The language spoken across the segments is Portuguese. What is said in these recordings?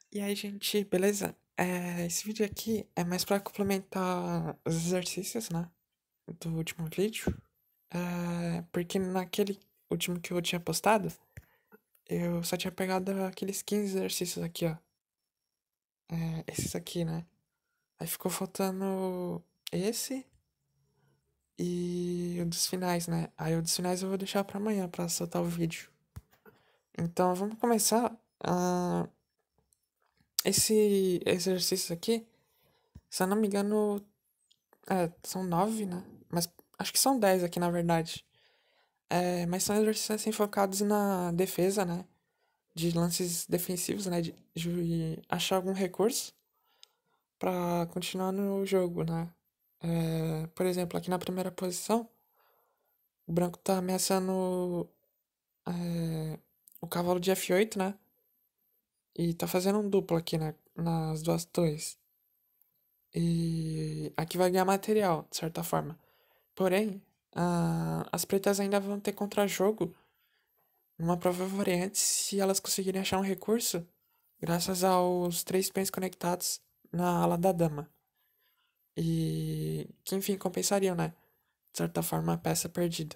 E aí, gente, beleza? Esse vídeo aqui é mais pra complementar os exercícios, né? Do último vídeo. Porque naquele último que eu tinha postado, eu só tinha pegado aqueles 15 exercícios aqui, ó. Esses aqui, né? Aí ficou faltando esse e o dos finais, né? Aí o dos finais eu vou deixar pra amanhã pra soltar o vídeo. Então vamos começar. Esse exercício aqui, se eu não me engano, são 9, né? Mas acho que são 10 aqui, na verdade. Mas são exercícios assim, focados na defesa, né? De lances defensivos, né? De achar algum recurso pra continuar no jogo, né? Por exemplo, aqui na primeira posição, o branco tá ameaçando é, o cavalo de F8, né? E tá fazendo um duplo aqui, né? Nas duas torres. E aqui vai ganhar material, de certa forma. Porém, as pretas ainda vão ter contra-jogo numa provável variante se elas conseguirem achar um recurso graças aos três peões conectados na ala da dama. E que enfim compensariam, né? De certa forma, a peça perdida.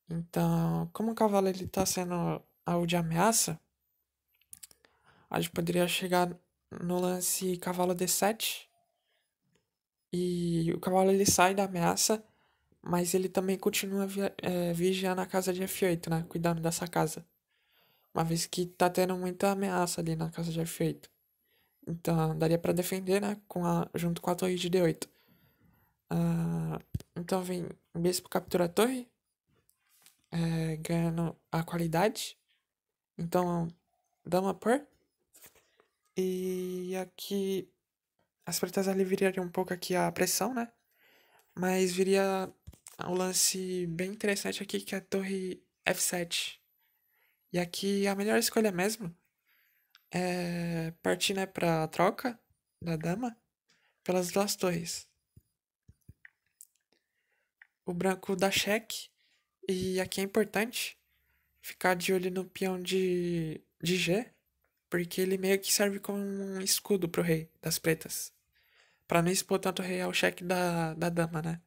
Então, como o cavalo ele tá sendo alvo de ameaça, a gente poderia chegar no lance cavalo D7 e o cavalo ele sai da ameaça, mas ele também continua vigiando a casa de F8, né? Cuidando dessa casa. Uma vez que tá tendo muita ameaça ali na casa de F8. Então, daria pra defender, né? Junto com a torre de D8. Ah, então, vem bispo captura a torre, ganhando a qualidade. Então, dama por. E aqui, as pretas aliviariam um pouco aqui a pressão, né? Mas viria um lance bem interessante aqui, que é a torre F7. E aqui, a melhor escolha mesmo é partir, né, pra troca da dama pelas duas torres. O branco dá cheque. E aqui é importante ficar de olho no peão de G, porque ele meio que serve como um escudo pro rei das pretas. Pra não expor tanto o rei ao cheque da dama, né?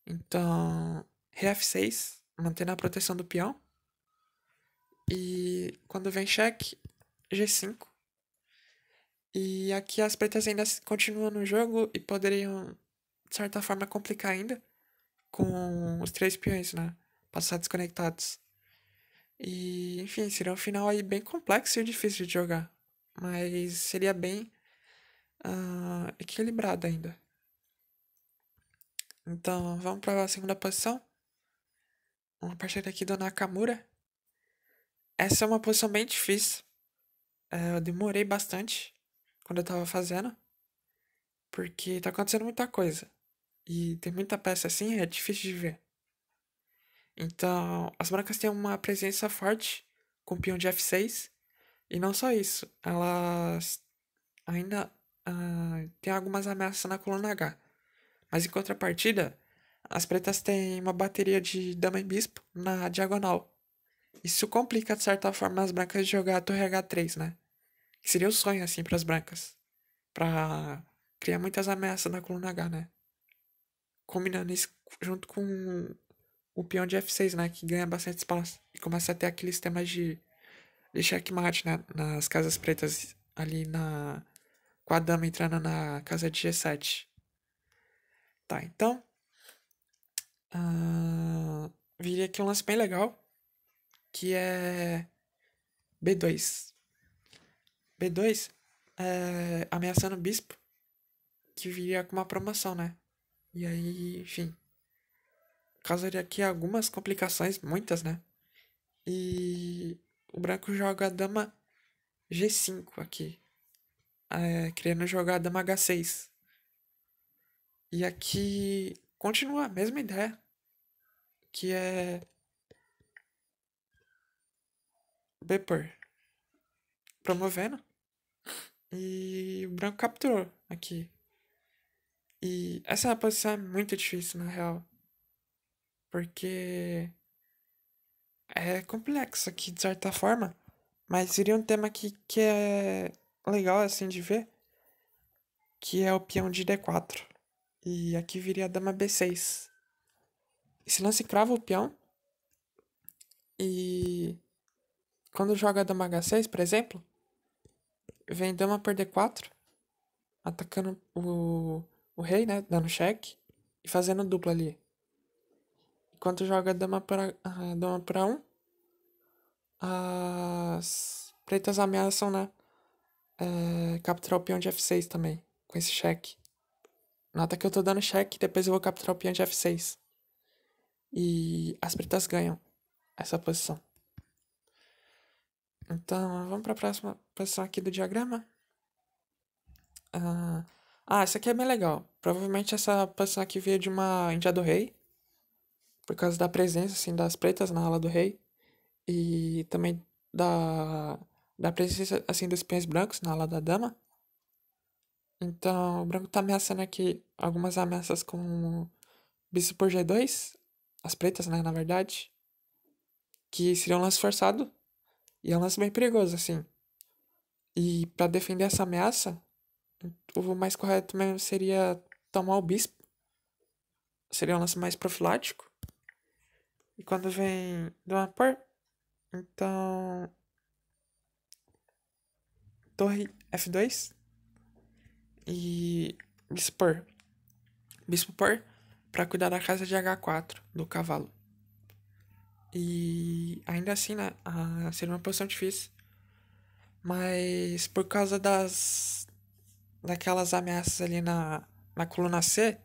Então, rei F6, mantendo a proteção do peão. E quando vem cheque, G5. E aqui as pretas ainda continuam no jogo e poderiam, de certa forma, complicar ainda com os três peões, né? Passar desconectados. E, enfim, seria um final aí bem complexo e difícil de jogar. Mas seria bem equilibrado ainda. Então, vamos para a segunda posição. Uma partida aqui do Nakamura. Essa é uma posição bem difícil. Eu demorei bastante quando eu tava fazendo. Porque tá acontecendo muita coisa. E tem muita peça assim, é difícil de ver. Então, as brancas têm uma presença forte com o peão de F6. E não só isso, elas ainda têm algumas ameaças na coluna H. Mas em contrapartida, as pretas têm uma bateria de dama e bispo na diagonal. Isso complica, de certa forma, as brancas de jogar a torre H3, né? Que seria o sonho, assim, para as brancas. Pra criar muitas ameaças na coluna H, né? Combinando isso junto com o peão de F6, né? Que ganha bastante espaço. E começa a ter aqueles temas de checkmate, né? Nas casas pretas ali na... Com a dama entrando na casa de G7. Tá, então... viria aqui um lance bem legal. Que é B2. B2 ameaçando o bispo, que viria com uma promoção, né? E aí, enfim, causaria aqui algumas complicações, muitas, né? E o branco joga a dama G5 aqui, querendo jogar a dama H6. E aqui continua a mesma ideia, que é Bpor promovendo. E o branco capturou aqui. E essa posição é muito difícil, na real. Porque é complexo aqui, de certa forma. Mas seria um tema aqui que é legal assim de ver, que é o peão de D4. E aqui viria a dama B6. Esse lance crava o peão e quando joga a dama H6, por exemplo, vem dama por D4, atacando o rei, né, dando cheque e fazendo dupla ali. Enquanto joga a dama por A1, as pretas ameaçam, né, capturar o peão de F6 também, com esse cheque. Nota que eu tô dando cheque, depois eu vou capturar o peão de F6. E as pretas ganham essa posição. Então, vamos para a próxima posição aqui do diagrama. Essa aqui é bem legal. Provavelmente essa posição aqui veio de uma Índia do Rei, por causa da presença assim, das pretas na ala do rei. E também da presença assim, dos peões brancos na ala da dama. Então, o branco tá ameaçando aqui algumas ameaças com bispo por G2, as pretas, né, na verdade, que seria um lance forçado e é um lance bem perigoso, assim. E para defender essa ameaça, o mais correto mesmo seria tomar o bispo. Seria um lance mais profilático. E quando vem dama por, então torre F2 e bispo por. Bispo por para cuidar da casa de H4 do cavalo. E ainda assim, né, seria uma posição difícil. Mas por causa daquelas ameaças ali na coluna C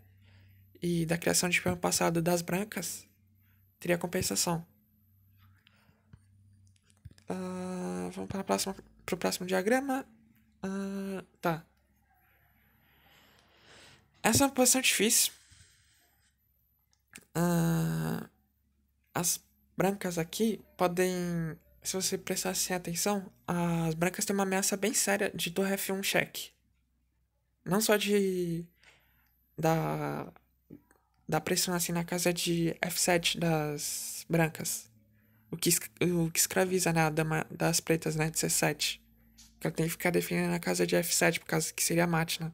e da criação de peão passado das brancas, teria compensação. Vamos para o próximo diagrama. Tá. Essa é uma posição difícil. As brancas aqui podem, se você prestar assim, atenção, as brancas têm uma ameaça bem séria de torre F1 cheque. Não só da, da pressão assim na casa de F7 das brancas. O que escraviza, né, a dama das pretas, né, de C7. Que ela tem que ficar defendendo a casa de F7, por causa que seria mate, né?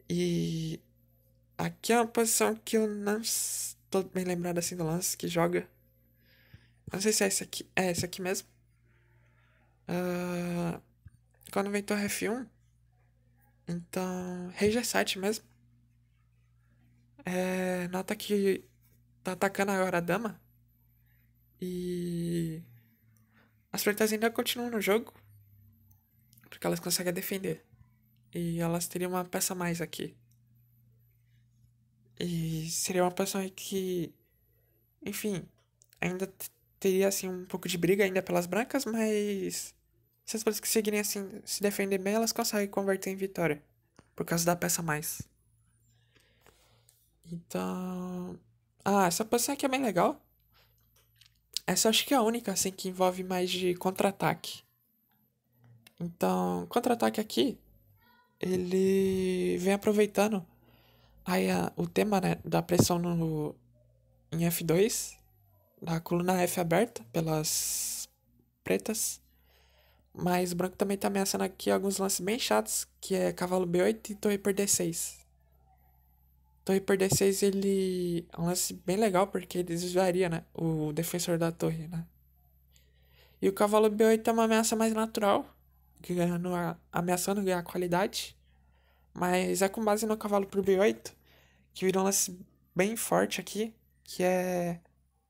E aqui é uma posição que eu não estou bem lembrado assim do lance que joga. Não sei se é esse aqui. É esse aqui mesmo. Ah, quando vem torre F1, então rei G7 mesmo. Nota que tá atacando agora a dama. E as pretas ainda continuam no jogo. Porque elas conseguem defender. E elas teriam uma peça a mais aqui. E seria uma peça que, enfim, ainda teria assim um pouco de briga ainda pelas brancas, mas se as pretas conseguirem assim se defender bem, elas conseguem converter em vitória. Por causa da peça a mais. Então. Essa posição aqui é bem legal. Essa eu acho que é a única, assim, que envolve mais de contra-ataque. Então, contra-ataque aqui, ele vem aproveitando aí o tema, né, da pressão em F2, da coluna F aberta pelas pretas. Mas o branco também tá ameaçando aqui alguns lances bem chatos, que é cavalo B8 e torre por D6. Torre por D6, ele é um lance bem legal, porque ele desviaria, né, o defensor da torre, né. E o cavalo B8 é uma ameaça mais natural, ganhando ameaçando ganhar qualidade. Mas é com base no cavalo por B8, que vira um lance bem forte aqui, que é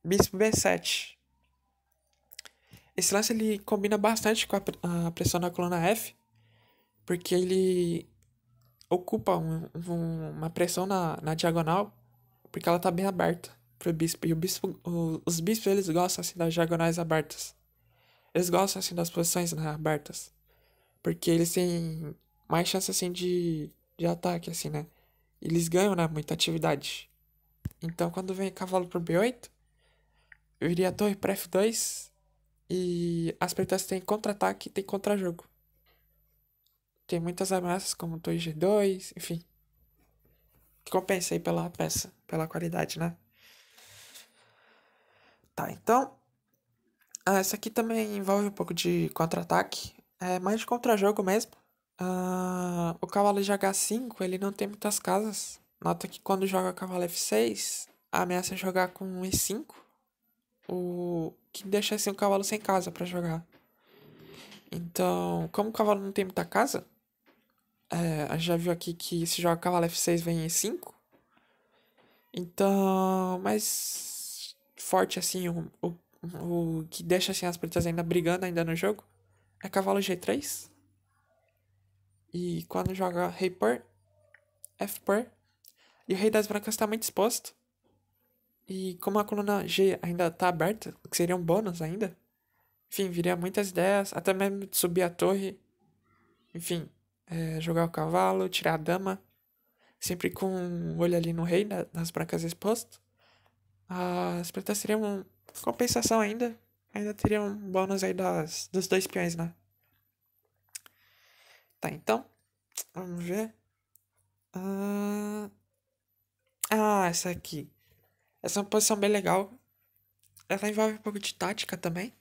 bispo B7. Esse lance ele combina bastante com a pressão na coluna F, porque ele ocupa uma pressão na diagonal, porque ela tá bem aberta pro bispo. E os bispos eles gostam assim das diagonais abertas. Eles gostam assim das posições, né, abertas. Porque eles têm mais chance assim de ataque, assim, né? Eles ganham, né, muita atividade. Então quando vem cavalo por B8, eu iria torre para F2 e as pretas têm contra-ataque e tem contra-jogo. Tem muitas ameaças como torre G2, enfim. Que compensa aí pela peça, pela qualidade, né? Tá, então Essa aqui também envolve um pouco de contra-ataque. É mais de contra-jogo mesmo. O cavalo de H5, ele não tem muitas casas. Nota que quando joga cavalo F6, ameaça jogar com E5, o que deixa assim o cavalo sem casa pra jogar. Então, como o cavalo não tem muita casa, a gente já viu aqui que se joga cavalo F6 vem E5. Então, mais forte assim, o que deixa assim as pretas ainda brigando ainda no jogo é cavalo G3. E quando joga rei por, F por, e o rei das brancas está muito exposto. E como a coluna G ainda tá aberta, o que seria um bônus ainda, enfim, viria muitas ideias, até mesmo de subir a torre, enfim, jogar o cavalo, tirar a dama, sempre com um olho ali no rei, nas brancas exposto. As pretas teriam compensação ainda teriam um bônus aí dos dois peões, né? Tá, então, vamos ver. Ah, essa aqui. Essa é uma posição bem legal. Ela envolve um pouco de tática também.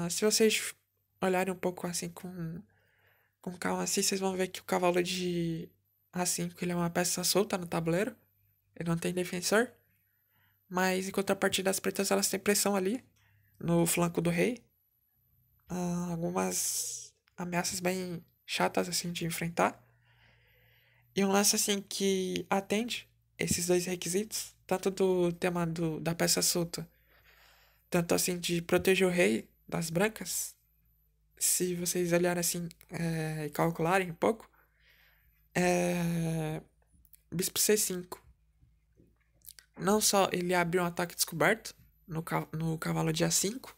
Se vocês olharem um pouco assim com calma, assim, vocês vão ver que o cavalo de A5 ele é uma peça solta no tabuleiro. Ele não tem defensor. Mas em contrapartida, as pretas elas têm pressão ali no flanco do rei. Algumas ameaças bem chatas assim de enfrentar. E um lance assim que atende esses dois requisitos, tanto do tema da peça solta, tanto assim de proteger o rei das brancas. Se vocês olharem assim e calcularem um pouco, é, bispo C5. Não só ele abre um ataque descoberto no cavalo de A5,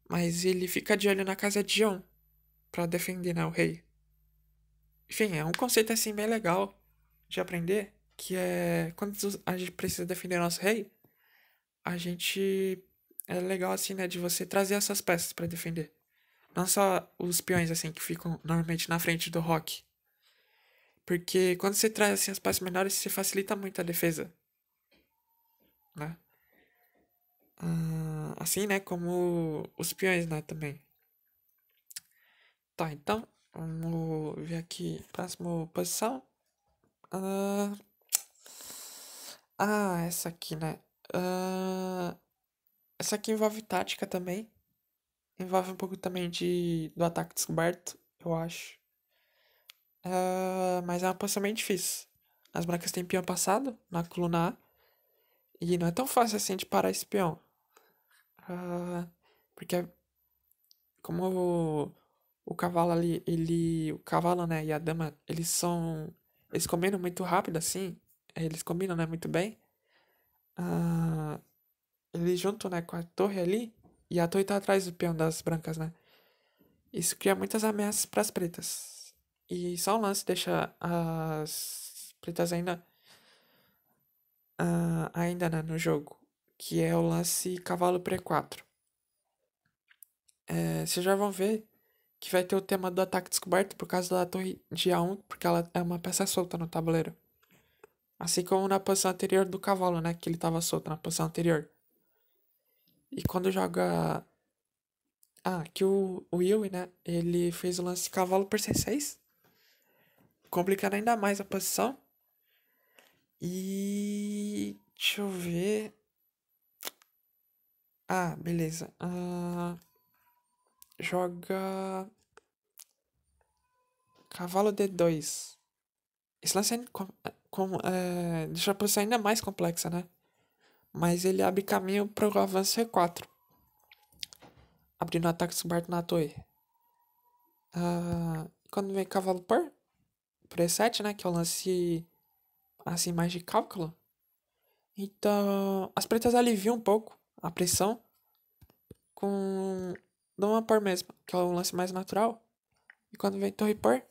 mas ele fica de olho na casa de G1 para defender, né, o rei. Enfim, é um conceito assim bem legal de aprender, que é quando a gente precisa defender nosso rei, a gente é legal assim, né, de você trazer essas peças para defender. Não só os peões assim que ficam normalmente na frente do rock. Porque quando você traz assim as peças menores, você facilita muito a defesa, né? Assim, né, como os peões, né, também. Tá, então, vamos ver aqui, próxima posição. Ah, essa aqui, né? Ah, essa aqui envolve tática também. Envolve um pouco também do ataque descoberto, eu acho. Mas é uma posição bem difícil. As brancas têm peão passado na coluna A. E não é tão fácil assim de parar esse peão. Porque como o cavalo ali, o cavalo, né, e a dama, eles combinam muito rápido assim. Eles combinam, né, muito bem. Ah, eles juntam, né, com a torre ali. E a torre tá atrás do peão das brancas, né? Isso cria muitas ameaças para as pretas. E só um lance deixa as pretas ainda né, no jogo, que é o lance cavalo P4. Vocês já vão ver que vai ter o tema do ataque descoberto por causa da torre de A1, porque ela é uma peça solta no tabuleiro. Assim como na posição anterior do cavalo, né? Que ele estava solto na posição anterior. E quando joga. Que o Will, né? Ele fez o lance cavalo por C6, complicando ainda mais a posição. E. Deixa eu ver. Beleza. Joga. Cavalo D2. Esse lance deixa a posição ainda mais complexa, né? Mas ele abre caminho para o avanço C4. Abrindo ataque subarto na torre. Quando vem cavalo por E7, né? Que é o lance assim mais de cálculo. Então, as pretas aliviam um pouco a pressão com Dama por mesmo, que é o lance mais natural. E quando vem torre por,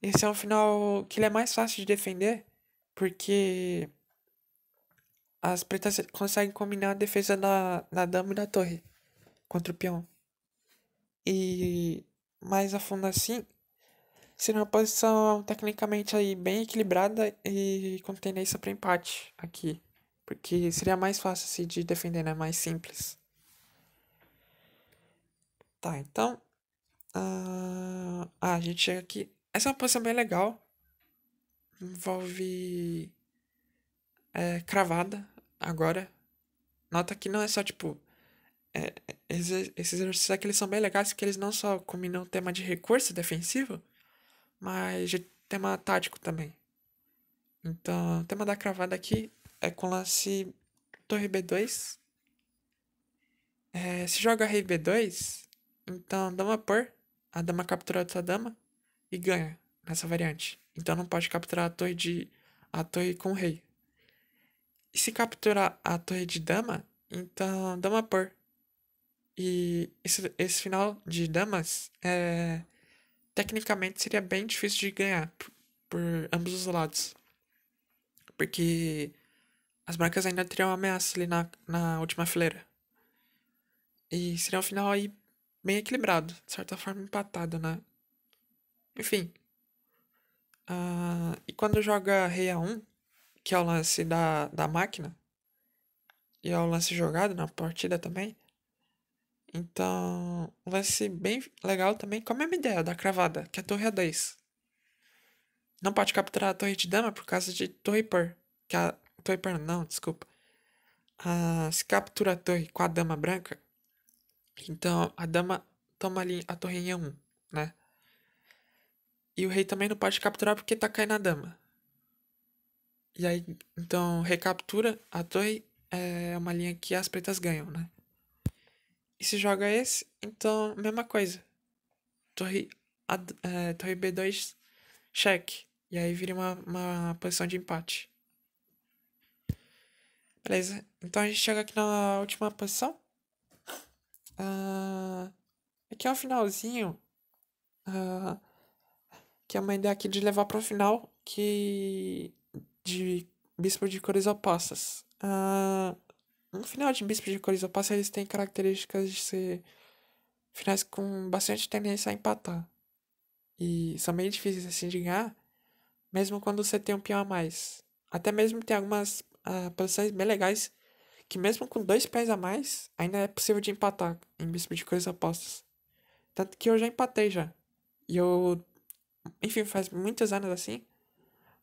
esse é um final que ele é mais fácil de defender, porque as pretas conseguem combinar a defesa da dama e da torre contra o peão. E mais a fundo assim, seria uma posição tecnicamente aí bem equilibrada e com tendência para empate aqui. Porque seria mais fácil assim, de defender, né? Mais simples. Tá, então. A gente chega aqui. Essa é uma posição bem legal. Envolve cravada agora. Nota que não é só tipo. Esses exercícios aqui eles são bem legais porque eles não só combinam o tema de recurso defensivo, mas de tema tático também. Então, o tema da cravada aqui é com lance torre B2. Se joga rei B2, então dama por, a dama captura a outra dama e ganha nessa variante. Então não pode capturar a torre com o rei. E se capturar a torre de dama, então dama por. E esse final de damas tecnicamente seria bem difícil de ganhar por ambos os lados. Porque as brancas ainda teriam ameaça ali na última fileira. E seria um final aí bem equilibrado, de certa forma empatado, né? Enfim. E quando joga rei A1, que é o lance da máquina, e é o lance jogado na partida também. Então, um lance bem legal também, com a mesma ideia da cravada, que é a torre A2. Não pode capturar a torre de dama por causa de torre por. Que a torre por não, desculpa. Se captura a torre com a dama branca, então a dama toma ali a torre em E1, né? E o rei também não pode capturar porque tá caindo a dama. E aí, então, recaptura a torre é uma linha que as pretas ganham, né? E se joga esse, então, mesma coisa. Torre, torre B2, cheque. E aí vira uma posição de empate. Beleza? Então a gente chega aqui na última posição. Aqui é um finalzinho. ah, que é uma ideia aqui de levar para o final de bispo de cores opostas. No final de bispo de cores opostas, eles têm características de ser finais com bastante tendência a empatar. E são bem difíceis assim de ganhar, mesmo quando você tem um peão a mais. Até mesmo tem algumas posições bem legais que mesmo com 2 peões a mais, ainda é possível de empatar em bispo de cores opostas. Tanto que eu já empatei já. E eu, enfim, faz muitos anos assim,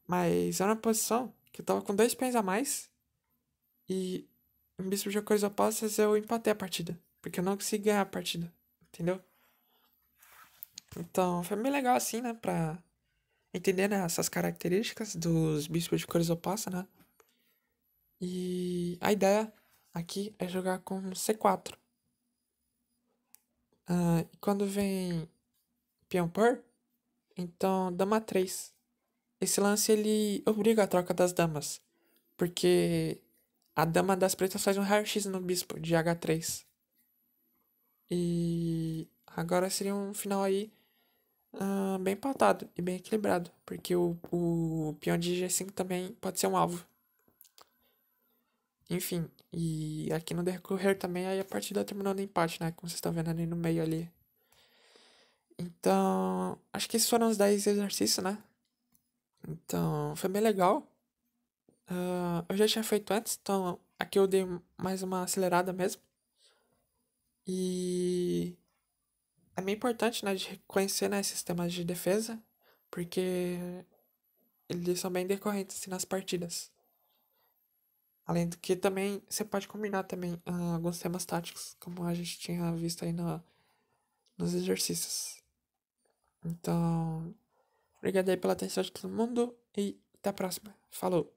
mas era uma posição que eu tava com 2 peões a mais e em bispo de cores opostas eu empatei a partida, porque eu não consegui ganhar a partida, entendeu? Então foi bem legal assim, né, pra entender, né, essas características dos bispos de cores opostas, né? E a ideia aqui é jogar com C4. E quando vem peão por, então dama 3. Esse lance ele obriga a troca das damas, porque a dama das pretas faz um raio-x no bispo de H3. E agora seria um final aí bem pautado e bem equilibrado, porque o peão de G5 também pode ser um alvo. Enfim, e aqui no decorrer também aí a partida terminou no empate, né? Como vocês estão vendo ali no meio ali. Então, acho que esses foram os 10 exercícios, né? Então, foi bem legal. Eu já tinha feito antes, então aqui eu dei mais uma acelerada mesmo. E é bem importante, né, de reconhecer, né, esses temas de defesa, porque eles são bem decorrentes assim, nas partidas. Além do que também você pode combinar também alguns temas táticos, como a gente tinha visto aí nos exercícios. Então, obrigado aí pela atenção de todo mundo e até a próxima. Falou!